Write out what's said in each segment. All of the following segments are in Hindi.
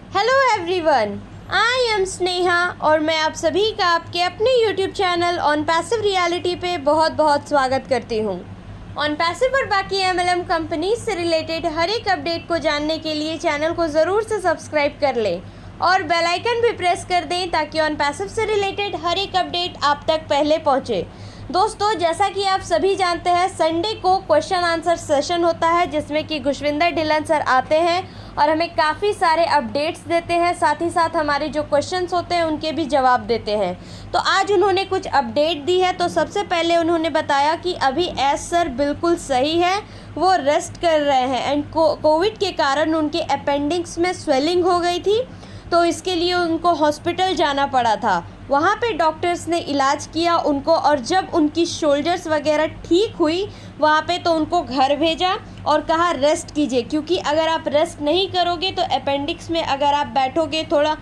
Hello everyone, I am Sneha और मैं आप सभी का आपके अपने YouTube channel on passive reality पे बहुत बहुत स्वागत करती हूँ। ऑन पैसिव और बाकी MLM कंपनीज से रिलेटेड हर एक अपडेट को जानने के लिए चैनल को ज़रूर से सब्सक्राइब कर लें और बेल आइकन भी प्रेस कर दें ताकि ऑन पैसिव से रिलेटेड हर एक अपडेट आप तक पहले पहुँचे। दोस्तों, जैसा कि आप सभी जानते हैं, संडे को क्वेश्चन आंसर सेशन होता है जिसमें कि खुशविंदर ढिल्लन सर आते हैं और हमें काफ़ी सारे अपडेट्स देते हैं, साथ ही साथ हमारे जो क्वेश्चंस होते हैं उनके भी जवाब देते हैं। तो आज उन्होंने कुछ अपडेट दी है। तो सबसे पहले उन्होंने बताया कि अभी एस सर बिल्कुल सही है, वो रेस्ट कर रहे हैं एंड कोविड के कारण उनके अपेंडिक्स में स्वेलिंग हो गई थी, तो इसके लिए उनको हॉस्पिटल जाना पड़ा था। वहाँ पे डॉक्टर्स ने इलाज किया उनको और जब उनकी शोल्डर्स वगैरह ठीक हुई वहाँ पे तो उनको घर भेजा और कहा रेस्ट कीजिए, क्योंकि अगर आप रेस्ट नहीं करोगे तो अपेंडिक्स में अगर आप बैठोगे, थोड़ा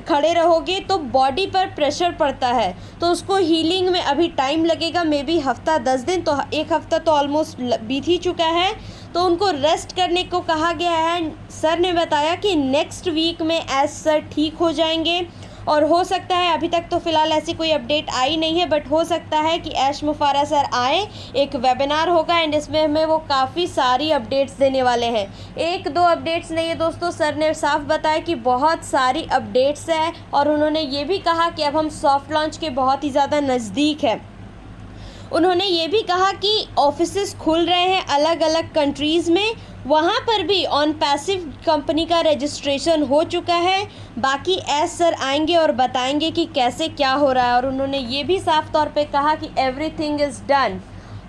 खड़े रहोगे तो बॉडी पर प्रेशर पड़ता है, तो उसको हीलिंग में अभी टाइम लगेगा, मे बी हफ्ता 10 दिन, तो एक हफ्ता तो ऑलमोस्ट बीत ही चुका है। तो उनको रेस्ट करने को कहा गया है। सर ने बताया कि नेक्स्ट वीक में एस सर ठीक हो जाएंगे और हो सकता है, अभी तक तो फ़िलहाल ऐसी कोई अपडेट आई नहीं है, बट हो सकता है कि ऐश मुफारा सर आए, एक वेबिनार होगा एंड इसमें हमें वो काफ़ी सारी अपडेट्स देने वाले हैं। एक दो अपडेट्स नहीं है दोस्तों, सर ने साफ बताया कि बहुत सारी अपडेट्स हैं और उन्होंने ये भी कहा कि अब हम सॉफ्ट लॉन्च के बहुत ही ज़्यादा नज़दीक है। उन्होंने ये भी कहा कि ऑफिसेस खुल रहे हैं अलग अलग कंट्रीज़ में, वहाँ पर भी ऑन पैसिव कंपनी का रजिस्ट्रेशन हो चुका है। बाकी एस सर आएंगे और बताएंगे कि कैसे क्या हो रहा है और उन्होंने ये भी साफ तौर पे कहा कि एवरीथिंग इज़ डन।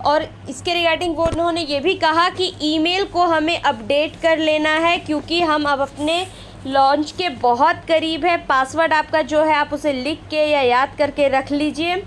और इसके रिगार्डिंग वो उन्होंने ये भी कहा कि ईमेल को हमें अपडेट कर लेना है क्योंकि हम अब अपने लॉन्च के बहुत करीब है। पासवर्ड आपका जो है आप उसे लिख के या याद करके रख लीजिए।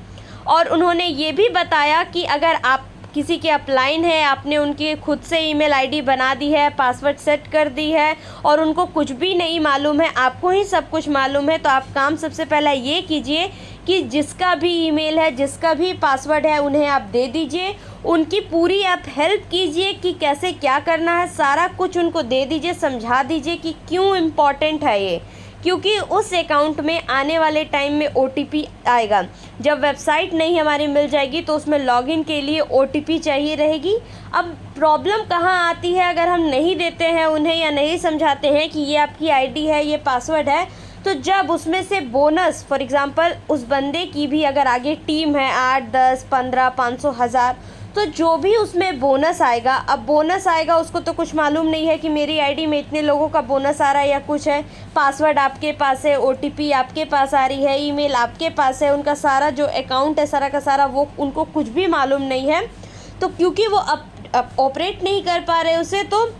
और उन्होंने ये भी बताया कि अगर आप किसी के अपलाइन है, आपने उनकी खुद से ईमेल आईडी बना दी है, पासवर्ड सेट कर दी है और उनको कुछ भी नहीं मालूम है, आपको ही सब कुछ मालूम है, तो आप काम सबसे पहला ये कीजिए कि जिसका भी ईमेल है, जिसका भी पासवर्ड है, उन्हें आप दे दीजिए। उनकी पूरी आप हेल्प कीजिए कि कैसे क्या करना है, सारा कुछ उनको दे दीजिए, समझा दीजिए कि क्यों इम्पॉर्टेंट है ये, क्योंकि उस अकाउंट में आने वाले टाइम में OTP आएगा। जब वेबसाइट नहीं हमारी मिल जाएगी तो उसमें लॉगिन के लिए OTP चाहिए रहेगी। अब प्रॉब्लम कहाँ आती है, अगर हम नहीं देते हैं उन्हें या नहीं समझाते हैं कि ये आपकी आईडी है, ये पासवर्ड है, तो जब उसमें से बोनस, फॉर एग्ज़ाम्पल उस बंदे की भी अगर आगे टीम है 8, 10, 15, 500, 1000, तो जो भी उसमें बोनस आएगा, अब बोनस आएगा उसको तो कुछ मालूम नहीं है कि मेरी आईडी में इतने लोगों का बोनस आ रहा है या कुछ है। पासवर्ड आपके पास है, OTP आपके पास आ रही है, ईमेल आपके पास है, उनका सारा जो अकाउंट है सारा का सारा वो उनको कुछ भी मालूम नहीं है। तो क्योंकि वो अब ऑपरेट नहीं कर पा रहे उसे, तो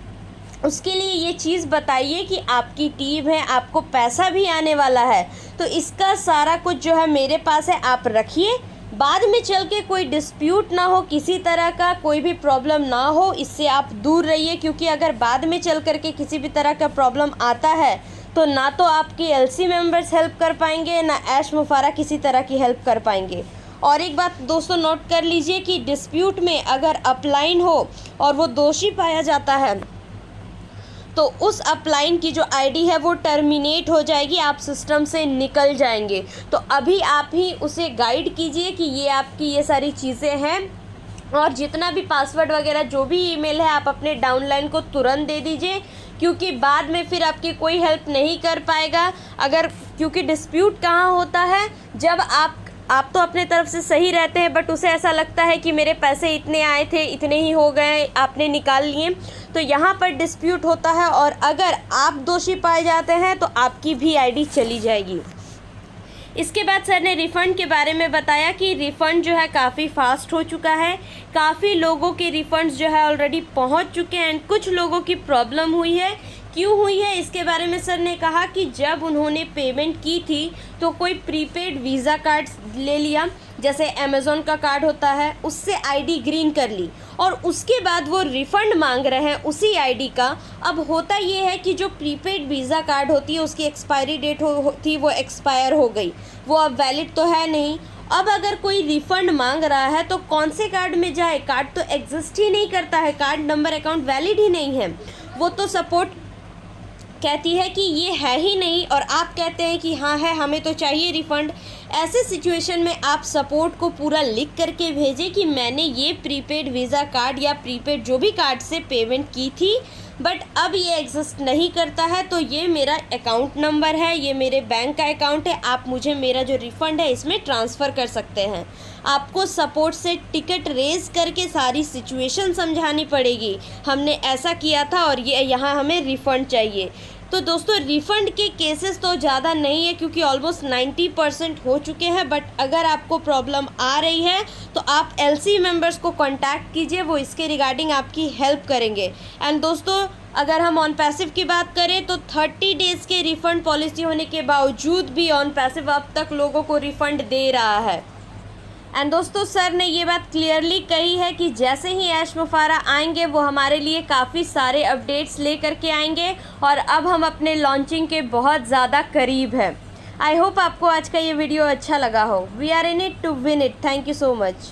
उसके लिए ये चीज़ बताइए कि आपकी टीम है, आपको पैसा भी आने वाला है, तो इसका सारा कुछ जो है मेरे पास है, आप रखिए। बाद में चल के कोई डिस्प्यूट ना हो, किसी तरह का कोई भी प्रॉब्लम ना हो, इससे आप दूर रहिए, क्योंकि अगर बाद में चल कर के किसी भी तरह का प्रॉब्लम आता है तो ना तो आपके LC मेंबर्स हेल्प कर पाएंगे, ना ऐश मुफारा किसी तरह की हेल्प कर पाएंगे। और एक बात दोस्तों नोट कर लीजिए कि डिस्प्यूट में अगर अपलाइन हो और वो दोषी पाया जाता है तो उस अपलाइन की जो आईडी है वो टर्मिनेट हो जाएगी, आप सिस्टम से निकल जाएंगे। तो अभी आप ही उसे गाइड कीजिए कि ये आपकी ये सारी चीज़ें हैं और जितना भी पासवर्ड वगैरह जो भी ईमेल है आप अपने डाउनलाइन को तुरंत दे दीजिए, क्योंकि बाद में फिर आपकी कोई हेल्प नहीं कर पाएगा। अगर क्योंकि डिस्प्यूट कहाँ होता है, जब आप तो अपने तरफ से सही रहते हैं बट उसे ऐसा लगता है कि मेरे पैसे इतने आए थे, इतने ही हो गए, आपने निकाल लिए, तो यहाँ पर डिस्प्यूट होता है और अगर आप दोषी पाए जाते हैं तो आपकी भी आईडी चली जाएगी। इसके बाद सर ने रिफ़ंड के बारे में बताया कि रिफ़ंड जो है काफ़ी फास्ट हो चुका है, काफ़ी लोगों के रिफ़ंड्स जो है ऑलरेडी पहुँच चुके हैं एंड कुछ लोगों की प्रॉब्लम हुई है। क्यों हुई है इसके बारे में सर ने कहा कि जब उन्होंने पेमेंट की थी तो कोई प्रीपेड वीज़ा कार्ड ले लिया, जैसे अमेज़ॉन का कार्ड होता है, उससे आईडी ग्रीन कर ली और उसके बाद वो रिफ़ंड मांग रहे हैं उसी आईडी का। अब होता ये है कि जो प्रीपेड वीज़ा कार्ड होती है उसकी एक्सपायरी डेट थी वो एक्सपायर हो गई, वो अब वैलिड तो है नहीं। अब अगर कोई रिफ़ंड मांग रहा है तो कौन से कार्ड में जाए, कार्ड तो एग्जिस्ट ही नहीं करता है, कार्ड नंबर अकाउंट वैलिड ही नहीं है, वो तो सपोर्ट कहती है कि ये है ही नहीं और आप कहते हैं कि हाँ है, हमें तो चाहिए रिफ़ंड। ऐसे सिचुएशन में आप सपोर्ट को पूरा लिख करके भेजें कि मैंने ये प्रीपेड वीज़ा कार्ड या प्रीपेड जो भी कार्ड से पेमेंट की थी, बट अब ये एग्जिस्ट नहीं करता है, तो ये मेरा अकाउंट नंबर है, ये मेरे बैंक का अकाउंट है, आप मुझे मेरा जो रिफ़ंड है इसमें ट्रांसफ़र कर सकते हैं। आपको सपोर्ट से टिकट रेज़ करके सारी सिचुएशन समझानी पड़ेगी, हमने ऐसा किया था और ये यहाँ हमें रिफ़ंड चाहिए। तो दोस्तों रिफ़ंड के केसेस तो ज़्यादा नहीं है क्योंकि ऑलमोस्ट 90% हो चुके हैं, बट अगर आपको प्रॉब्लम आ रही है तो आप LC मेंबर्स को कांटेक्ट कीजिए, वो इसके रिगार्डिंग आपकी हेल्प करेंगे। एंड दोस्तों अगर हम ऑन पैसिव की बात करें तो 30 डेज़ के रिफ़ंड पॉलिसी होने के बावजूद भी ऑन पैसिव अब तक लोगों को रिफ़ंड दे रहा है। एंड दोस्तों सर ने ये बात क्लियरली कही है कि जैसे ही ऐश मुफारा आएंगे वो हमारे लिए काफ़ी सारे अपडेट्स ले करके आएंगे और अब हम अपने लॉन्चिंग के बहुत ज़्यादा करीब हैं। आई होप आपको आज का ये वीडियो अच्छा लगा हो। We are in it to win it. Thank you so much.